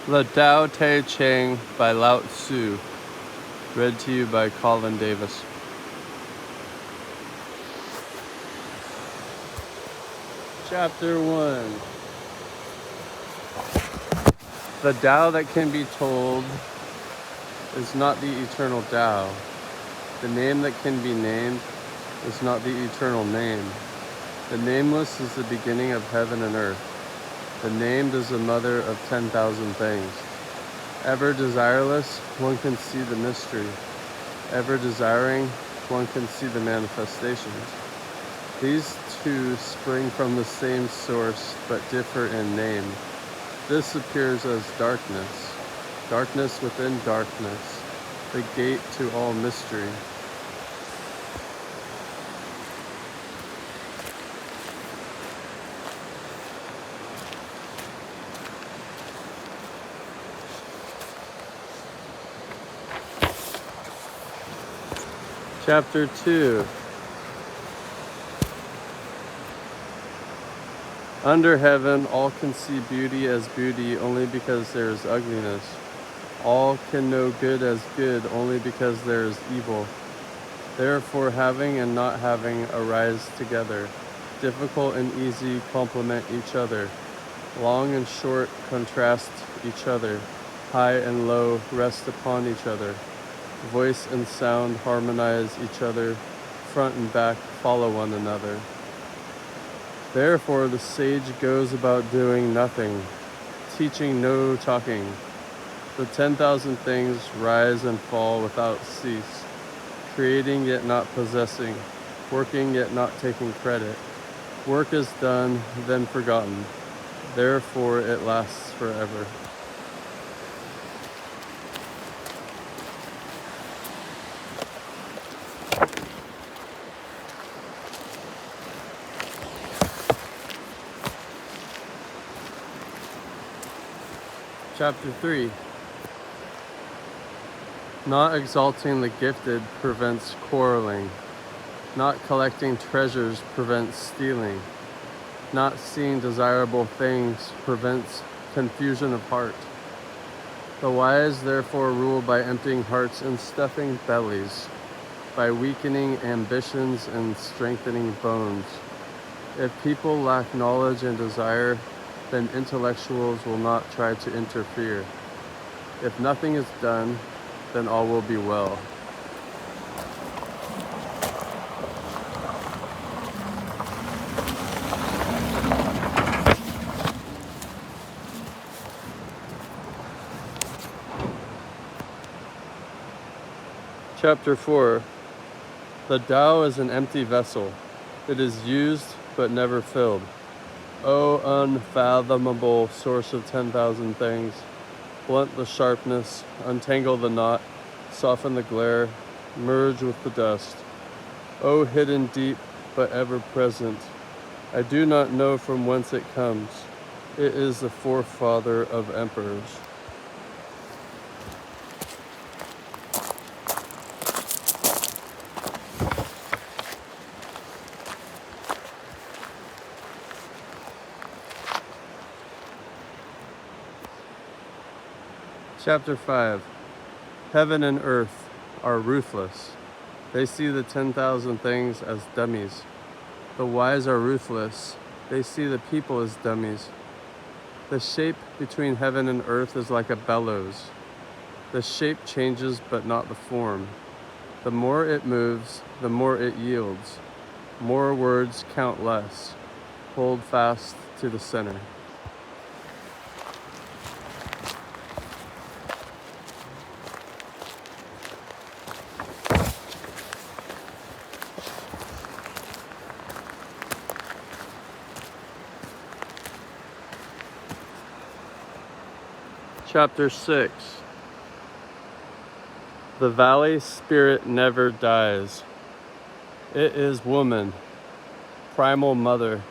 The Tao Te Ching by Lao Tzu. Read to you by Colin Davis. Chapter 1. The Tao that can be told is not the eternal Tao. The name that can be named is not the eternal name. The nameless is the beginning of heaven and earth. The named is the mother of 10,000 things. Ever desireless, one can see the mystery. Ever desiring, one can see the manifestations. These two spring from the same source, but differ in name. This appears as darkness, darkness within darkness, the gate to all mystery. Chapter 2. Under heaven, all can see beauty as beauty only because there is ugliness. All can know good as good only because there is evil. Therefore, having and not having arise together. Difficult and easy complement each other. Long and short contrast each other. High and low rest upon each other. Voice and sound harmonize each other. Front and back follow one another. Therefore, the sage goes about doing nothing, teaching no talking. The 10,000 things rise and fall without cease, creating yet not possessing, working yet not taking credit. Work is done, then forgotten. Therefore, it lasts forever. Chapter 3. Not exalting the gifted prevents quarreling. Not collecting treasures prevents stealing. Not seeing desirable things prevents confusion of heart. The wise therefore rule by emptying hearts and stuffing bellies, by weakening ambitions and strengthening bones. If people lack knowledge and desire, then intellectuals will not try to interfere. If nothing is done, then all will be well. Chapter 4. The Tao is an empty vessel. It is used but never filled. O unfathomable source of 10,000 things, blunt the sharpness, untangle the knot, soften the glare, merge with the dust. O hidden deep, but ever present, I do not know from whence it comes. It is the forefather of emperors. Chapter 5. Heaven and earth are ruthless. They see the 10,000 things as dummies. The wise are ruthless. They see the people as dummies. The shape between heaven and earth is like a bellows. The shape changes but not the form. The more it moves, the more it yields. More words count less. Hold fast to the center. Chapter 6. The valley spirit never dies. It is woman, primal mother.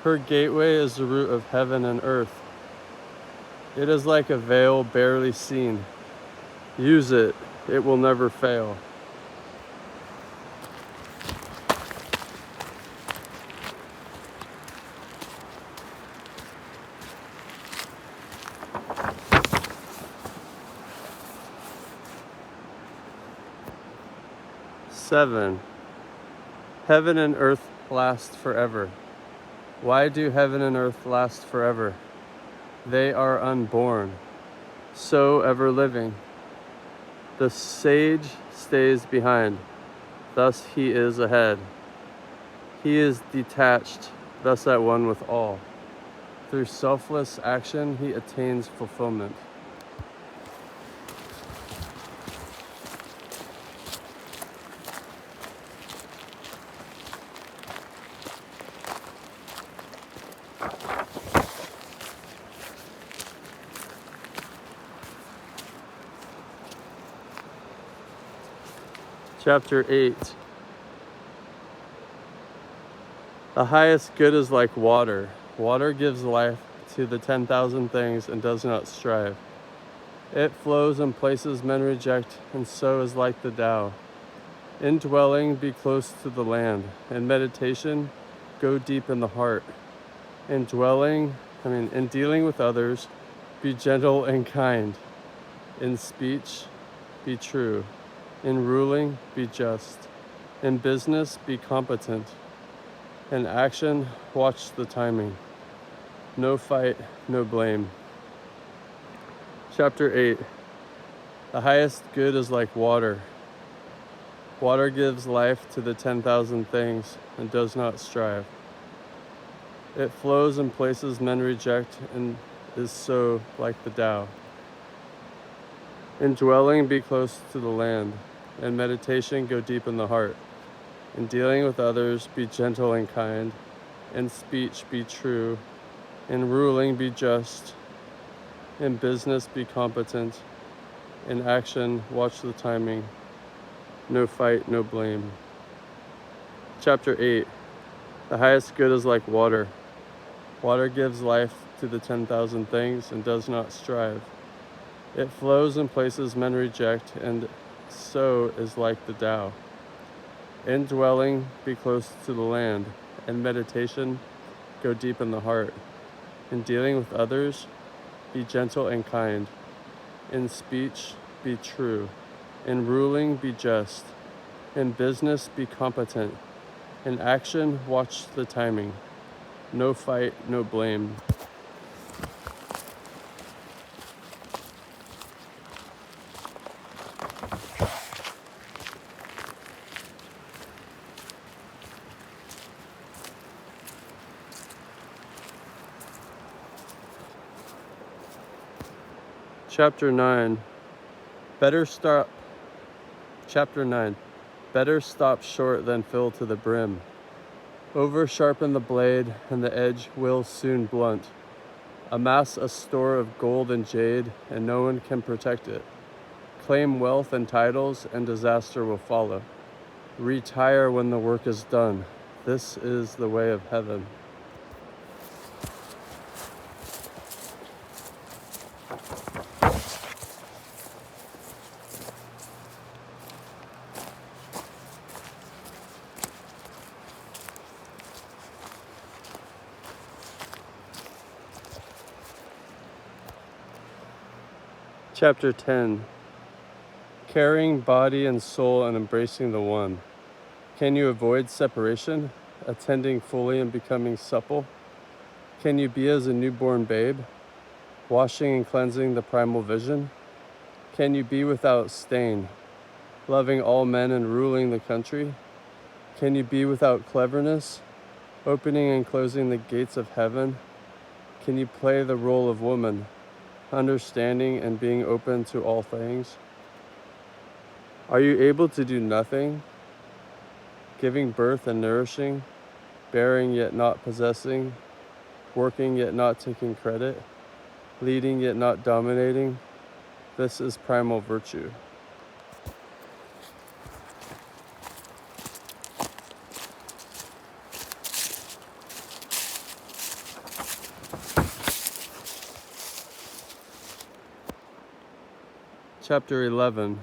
Her gateway is the root of heaven and earth. It is like a veil barely seen. Use it, it will never fail. 7. Heaven and earth last forever. Why do heaven and earth last forever? They are unborn, so ever living. The sage stays behind, thus he is ahead. He is detached, thus at one with all. Through selfless action, he attains fulfillment. Chapter 8. The highest good is like water. Water gives life to the 10,000 things and does not strive. It flows in places men reject, and so is like the Tao. In dwelling, be close to the land. In meditation, go deep in the heart. In dealing with others, be gentle and kind. In speech, be true. In ruling, be just. In business, be competent. In action, watch the timing. No fight, no blame. Chapter 8. The highest good is like water. Water gives life to the 10,000 things and does not strive. It flows in places men reject and is so like the Tao. In dwelling, be close to the land. In meditation, go deep in the heart. In dealing with others, be gentle and kind. In speech, be true. In ruling, be just. In business, be competent. In action, watch the timing. No fight, no blame. Chapter 8. The highest good is like water. Water gives life to the 10,000 things and does not strive. It flows in places men reject, and so is like the Tao. In dwelling, be close to the land. In meditation, go deep in the heart. In dealing with others, be gentle and kind. In speech, be true. In ruling, be just. In business, be competent. In action, watch the timing. No fight, no blame. Chapter 9. Chapter 9. Better stop short than fill to the brim. Over sharpen the blade, and the edge will soon blunt. Amass a store of gold and jade, and no one can protect it. Claim wealth and titles, and disaster will follow. Retire when the work is done. This is the way of heaven. Chapter 10. Carrying body and soul and embracing the one. Can you avoid separation, attending fully and becoming supple? Can you be as a newborn babe, washing and cleansing the primal vision? Can you be without stain, loving all men and ruling the country? Can you be without cleverness, opening and closing the gates of heaven? Can you play the role of woman, understanding and being open to all things? Are you able to do nothing, giving birth and nourishing, bearing yet not possessing, working yet not taking credit, leading yet not dominating? This is primal virtue. Chapter 11.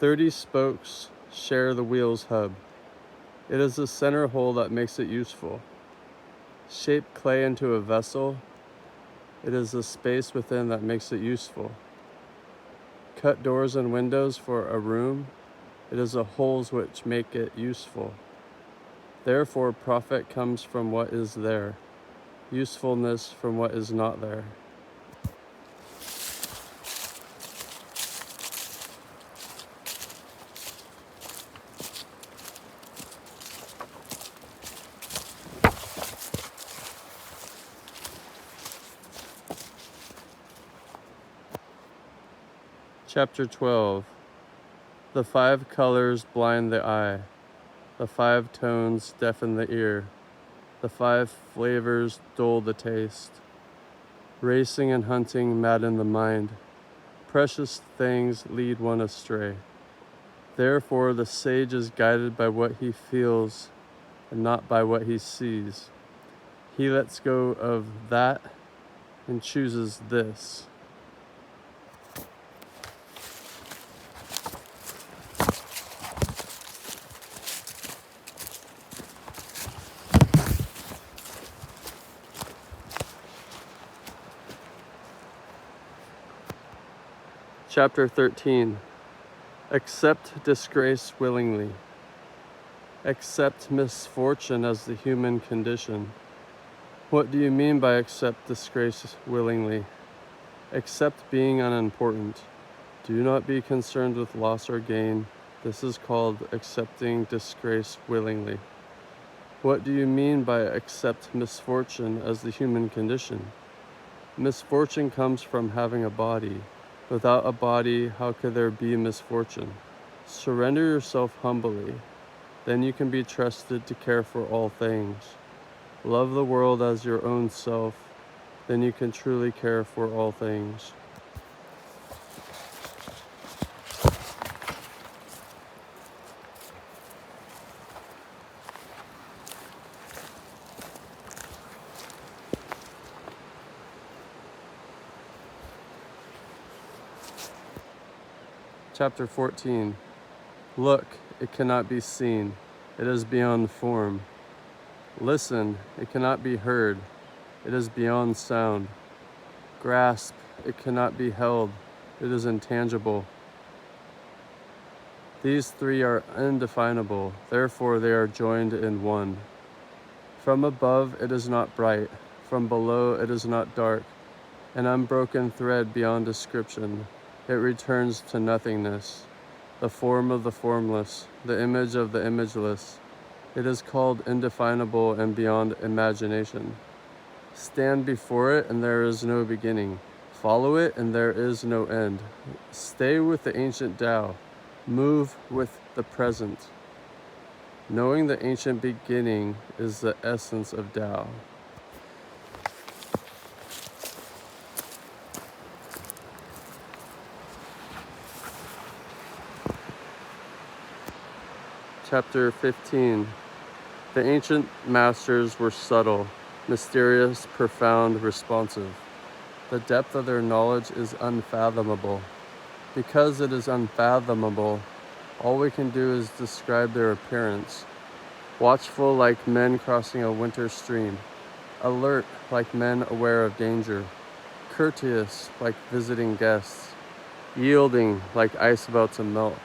30 spokes share the wheel's hub. It is the center hole that makes it useful. Shape clay into a vessel. It is the space within that makes it useful. Cut doors and windows for a room. It is the holes which make it useful. Therefore, profit comes from what is there, usefulness from what is not there. Chapter 12. The 5 colors blind the eye. The 5 tones deafen the ear. The 5 flavors dull the taste. Racing and hunting madden the mind. Precious things lead one astray. Therefore the sage is guided by what he feels and not by what he sees. He lets go of that and chooses this. Chapter 13. Accept disgrace willingly. Accept misfortune as the human condition. What do you mean by accept disgrace willingly? Accept being unimportant. Do not be concerned with loss or gain. This is called accepting disgrace willingly. What do you mean by accept misfortune as the human condition? Misfortune comes from having a body. Without a body, how could there be misfortune? Surrender yourself humbly. Then you can be trusted to care for all things. Love the world as your own self. Then you can truly care for all things. Chapter 14. Look, it cannot be seen. It is beyond form. Listen, it cannot be heard. It is beyond sound. Grasp, it cannot be held. It is intangible. These 3 are indefinable, therefore they are joined in one. From above it is not bright, from below it is not dark, an unbroken thread beyond description. It returns to nothingness, the form of the formless, the image of the imageless. It is called indefinable and beyond imagination. Stand before it and there is no beginning. Follow it and there is no end. Stay with the ancient Tao. Move with the present. Knowing the ancient beginning is the essence of Tao. Chapter 15. The ancient masters were subtle, mysterious, profound, responsive. The depth of their knowledge is unfathomable. Because it is unfathomable, all we can do is describe their appearance. Watchful like men crossing a winter stream. Alert like men aware of danger. Courteous like visiting guests. Yielding like ice about to melt.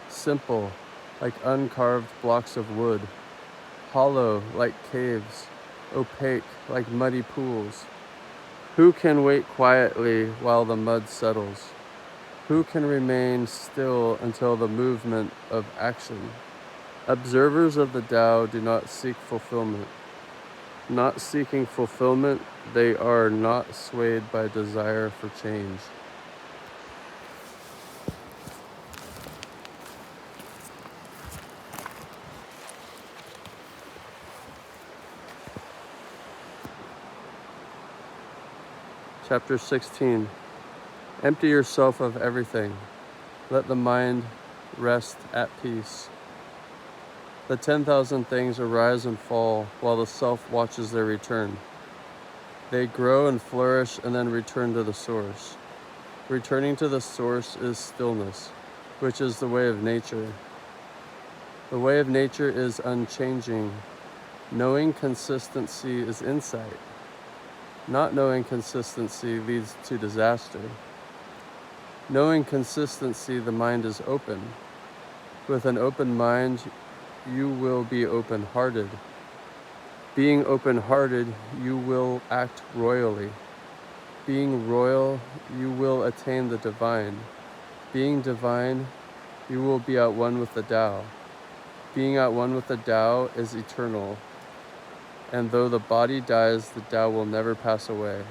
Simple like uncarved blocks of wood. Hollow like caves. Opaque like muddy pools. Who can wait quietly while the mud settles? Who can remain still until the movement of action? Observers of the Tao do not seek fulfillment. Not seeking fulfillment, they are not swayed by desire for change. Chapter 16. Empty yourself of everything. Let the mind rest at peace. The 10,000 things arise and fall while the self watches their return. They grow and flourish and then return to the source. Returning to the source is stillness, which is the way of nature. The way of nature is unchanging. Knowing consistency is insight. Not knowing consistency leads to disaster. Knowing consistency, the mind is open. With an open mind, you will be open-hearted. Being open-hearted, you will act royally. Being royal, you will attain the divine. Being divine, you will be at one with the Tao. Being at one with the Tao is eternal. And though the body dies, the Tao will never pass away.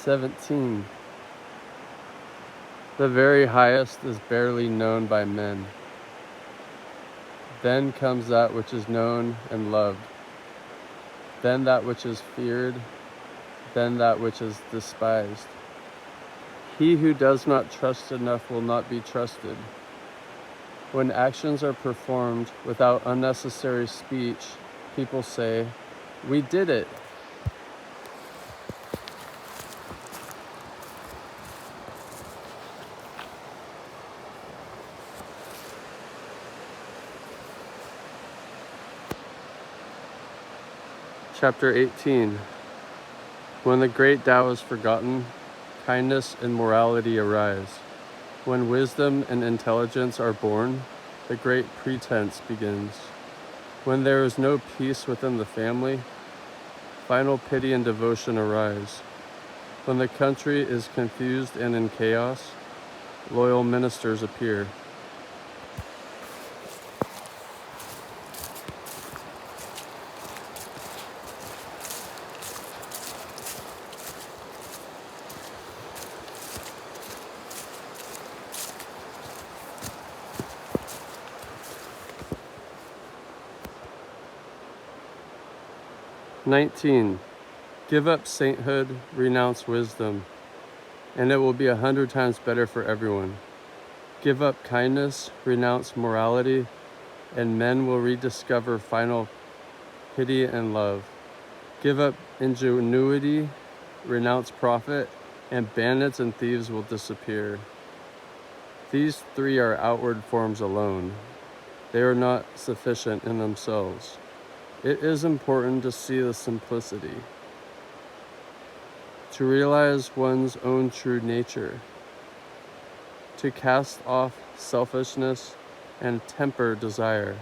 "17. The very highest is barely known by men. Then comes that which is known and loved. Then that which is feared. Then that which is despised. He who does not trust enough will not be trusted. When actions are performed without unnecessary speech, people say, 'We did it.' Chapter 18. When the great Tao is forgotten, kindness and morality arise. When wisdom and intelligence are born, the great pretense begins. When there is no peace within the family, final pity and devotion arise. When the country is confused and in chaos, loyal ministers appear. "19. Give up sainthood, renounce wisdom, and it will be 100 times better for everyone. Give up kindness, renounce morality, and men will rediscover final pity and love. Give up ingenuity, renounce profit, and bandits and thieves will disappear. These three are outward forms alone. They are not sufficient in themselves. It is important to see the simplicity, to realize one's own true nature, to cast off selfishness and temper desire.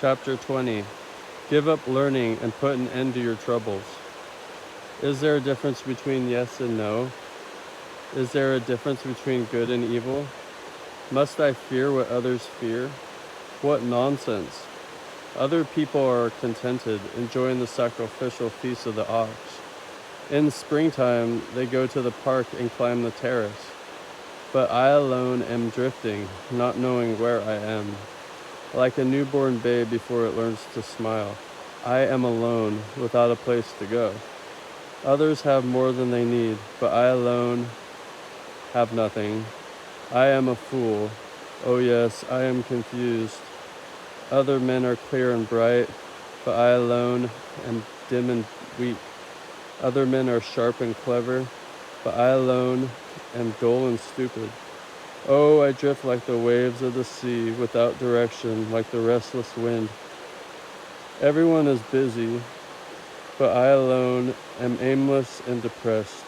Chapter 20. Give up learning and put an end to your troubles. Is there a difference between yes and no? Is there a difference between good and evil? Must I fear what others fear? What nonsense! Other people are contented, enjoying the sacrificial feast of the ox. In springtime, they go to the park and climb the terrace. But I alone am drifting, not knowing where I am. Like a newborn babe before it learns to smile, I am alone, without a place to go. Others have more than they need, but I alone have nothing. I am a fool. Oh yes, I am confused. Other men are clear and bright, but I alone am dim and weak. Other men are sharp and clever, but I alone am dull and stupid. Oh, I drift like the waves of the sea, without direction, like the restless wind. Everyone is busy, but I alone am aimless and depressed.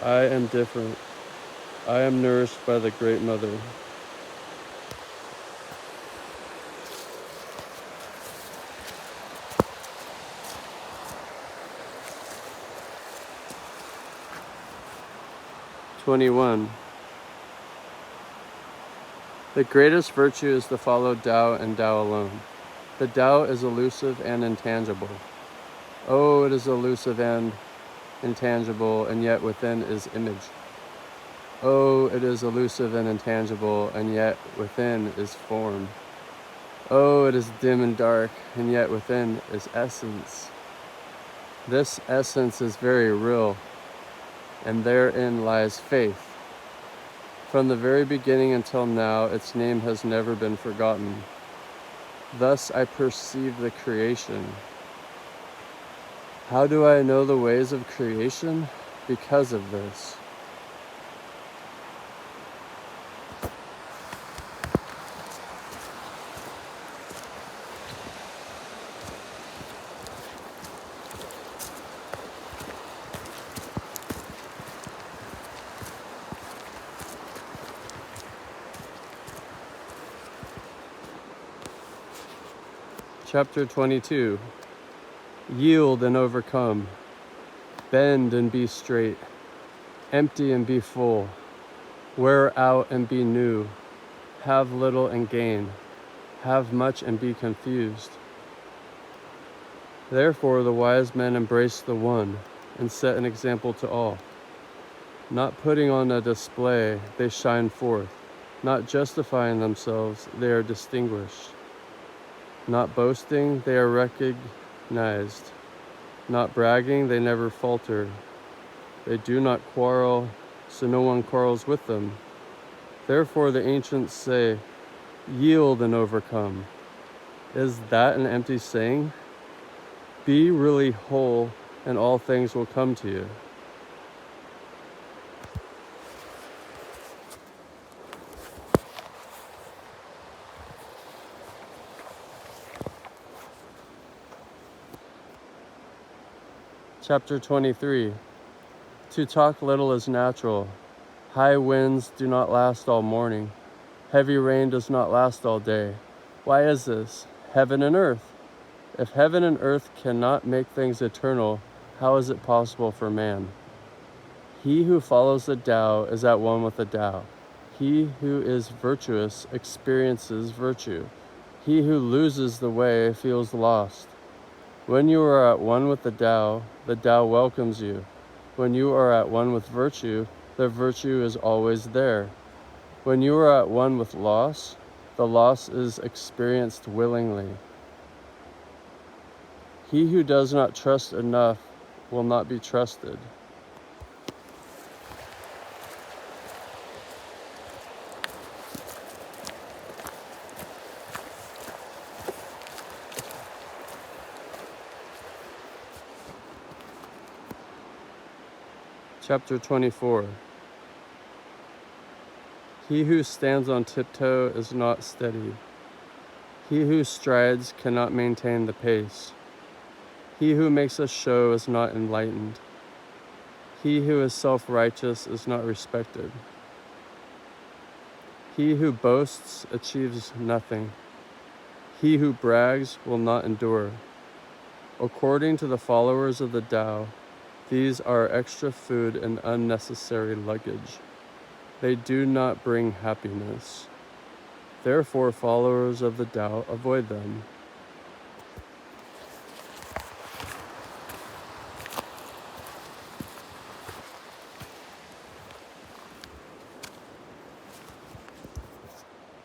I am different. I am nourished by the Great Mother. "21. The greatest virtue is to follow Tao and Tao alone. The Tao is elusive and intangible. Oh, it is elusive and intangible, and yet within is image. Oh, it is elusive and intangible, and yet within is form. Oh, it is dim and dark, and yet within is essence. This essence is very real, and therein lies faith. From the very beginning until now, its name has never been forgotten. Thus I perceive the creation. How do I know the ways of creation? Because of this. Chapter 22. Yield and overcome. Bend and be straight. Empty and be full. Wear out and be new. Have little and gain. Have much and be confused. Therefore the wise men embrace the one and set an example to all. Not putting on a display, they shine forth. Not justifying themselves, they are distinguished. Not boasting, they are recognized. Not bragging, they never falter. They do not quarrel, so no one quarrels with them. Therefore the ancients say, yield and overcome. Is that an empty saying? Be really whole, and all things will come to you. Chapter 23. To talk little is natural. High winds do not last all morning. Heavy rain does not last all day. Why is this? Heaven and earth. If heaven and earth cannot make things eternal, how is it possible for man? He who follows the Tao is at one with the Tao. He who is virtuous experiences virtue. He who loses the way feels lost. When you are at one with the Tao welcomes you. When you are at one with virtue, the virtue is always there. When you are at one with loss, the loss is experienced willingly. He who does not trust enough will not be trusted. Chapter 24. He who stands on tiptoe is not steady. He who strides cannot maintain the pace. He who makes a show is not enlightened. He who is self-righteous is not respected. He who boasts achieves nothing. He who brags will not endure. According to the followers of the Tao, these are extra food and unnecessary luggage. They do not bring happiness. Therefore, followers of the Tao avoid them.